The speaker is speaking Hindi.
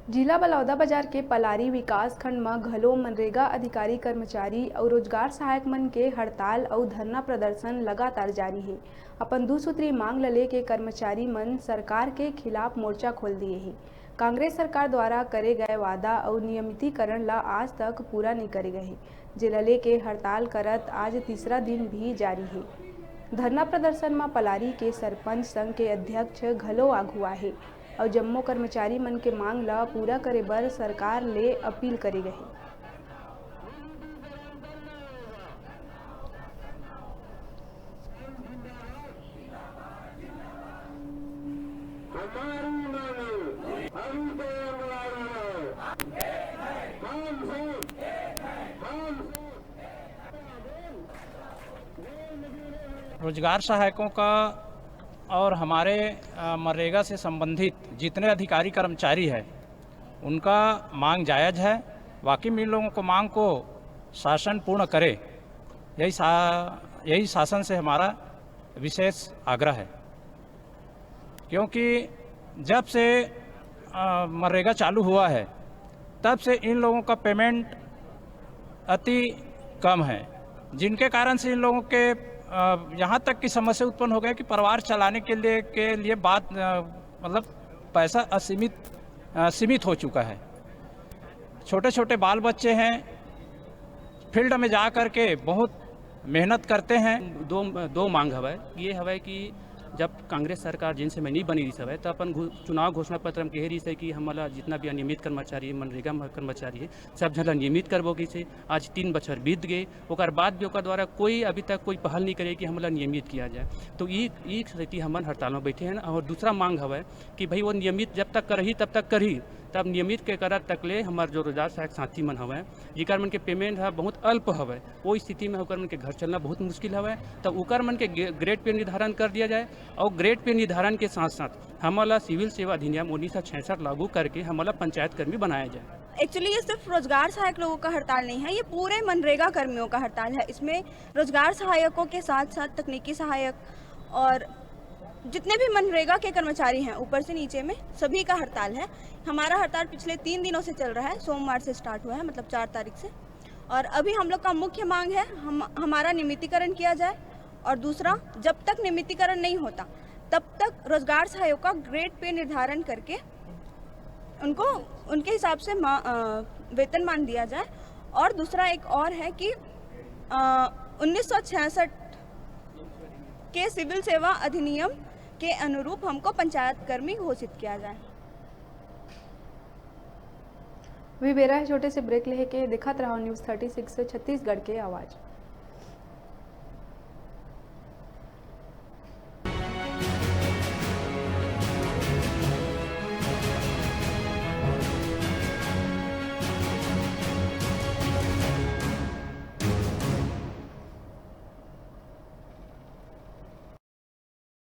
जिला बलौदाबाजार के पलारी विकास खंड में घलो मनरेगा अधिकारी कर्मचारी और रोजगार सहायक मन के हड़ताल और धरना प्रदर्शन लगातार जारी है। अपन 2 सूत्री मांग ल लेके कर्मचारी मन सरकार के खिलाफ मोर्चा खोल दिए हैं। कांग्रेस सरकार द्वारा करे गए वादा और नियमितीकरण ला आज तक पूरा नहीं करे गए, जिला लेके हड़ताल करत आज तीसरा दिन भी जारी है। धरना प्रदर्शन में पलारी के सरपंच संघ के अध्यक्ष घलो आगुआ है और जम्मो कर्मचारी मन के मांग ला पूरा करे बर सरकार ले अपील करे गए। रोजगार सहायकों का और हमारे मनरेगा से संबंधित जितने अधिकारी कर्मचारी हैं उनका मांग जायज़ है। वाकई में इन लोगों को मांग को शासन पूर्ण करे, यही शासन से हमारा विशेष आग्रह है। क्योंकि जब से मनरेगा चालू हुआ है तब से इन लोगों का पेमेंट अति कम है, जिनके कारण से इन लोगों के यहाँ तक की समस्या उत्पन्न हो गई कि परिवार चलाने के लिए बात मतलब पैसा सीमित हो चुका है। छोटे छोटे बाल बच्चे हैं, फील्ड में जा कर के बहुत मेहनत करते हैं। दो मांग हवे, ये हवे कि जब कांग्रेस सरकार जिनसे में नहीं बनी रही सब है तो अपन चुनाव घोषणा पत्र में कह रही है कि हमारा जितना भी अनियमित कर्मचारी है, मनरेगा कर्मचारी है, सब जन नियमित करबो की से। आज 3 बछर बीत गए, ओकर बाद भी ओकर द्वारा कोई अभी तक कोई पहल नहीं करे कि हमारा नियमित किया जाए। तो एक स्थिति हमन हड़ताल में बैठे हैं। और दूसरा मांग हवे कि भाई वो नियमित जब तक करही तब तक करही, तब नियमित के करत तकले हमार जो रोजगार सहायक साथी मन हवे जिकर मन के पेमेंट है बहुत अल्प हवे, वो स्थिति में होकर मन के घर चलना बहुत मुश्किल हवे। तब ओकर मन के ग्रेड पे निर्धारण कर दिया जाए और ग्रेड पे निर्धारण के साथ साथ हमारा सिविल सेवा अधिनियम 1966 लागू करके हमारा पंचायत कर्मी बनाया जाए। एक्चुअली ये सिर्फ रोजगार सहायक लोगों का हड़ताल नहीं है, ये पूरे मनरेगा कर्मियों का हड़ताल है। इसमें रोजगार सहायकों के साथ साथ तकनीकी सहायक और जितने भी मनरेगा के कर्मचारी हैं ऊपर से नीचे में सभी का हड़ताल है। हमारा हड़ताल पिछले 3 दिनों से चल रहा है, सोमवार से स्टार्ट हुआ है, मतलब 4 तारीख से। और अभी हम लोग का मुख्य मांग है हमारा नियमितीकरण किया जाए, और दूसरा जब तक नियमितीकरण नहीं होता तब तक रोजगार सहायकों का ग्रेड पे निर्धारण करके उनको उनके हिसाब से वेतनमान दिया जाए। और दूसरा एक और है कि 1966 के सिविल सेवा अधिनियम के अनुरूप हमको पंचायत कर्मी घोषित किया जाए। वी बेरा है छोटे से ब्रेक लेके दिखाते रहो न्यूज़ 36 छत्तीसगढ़ के आवाज़।